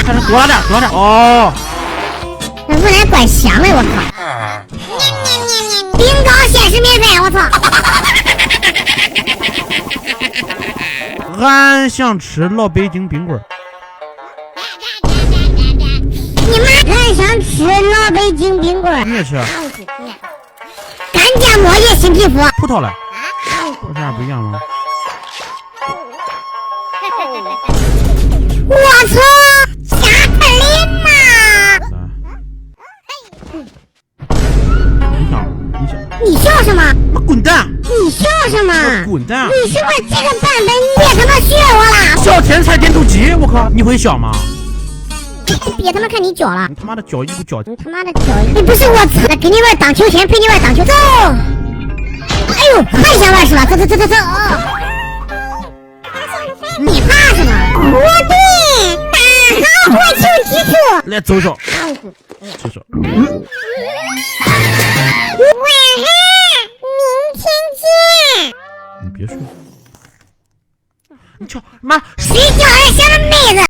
还是多了点，多了点。哦，这味还怪香的，我操！冰糕限时免费，我操！俺想吃老北京冰棍。你妈！俺想吃老北京冰棍。你也吃？干芥末也新皮肤。葡萄了，有啥不一样吗？我操！夏克林呐！你笑什么？我滚蛋！你笑什么？滚蛋！为什么这个版本你别他妈学我了？小天才电动机，我靠！你会笑吗？别他妈看你脚了！你他妈的脚一股脚！你他妈的脚！你不是我吃的，跟你玩荡秋千，陪你玩荡秋。走！哎呦，还想玩是吧？走走走走走！你怕什么？我对大好火球基础。来走走，走走。晚安，明天见。你别说，你瞧妈，睡觉还想着妹子。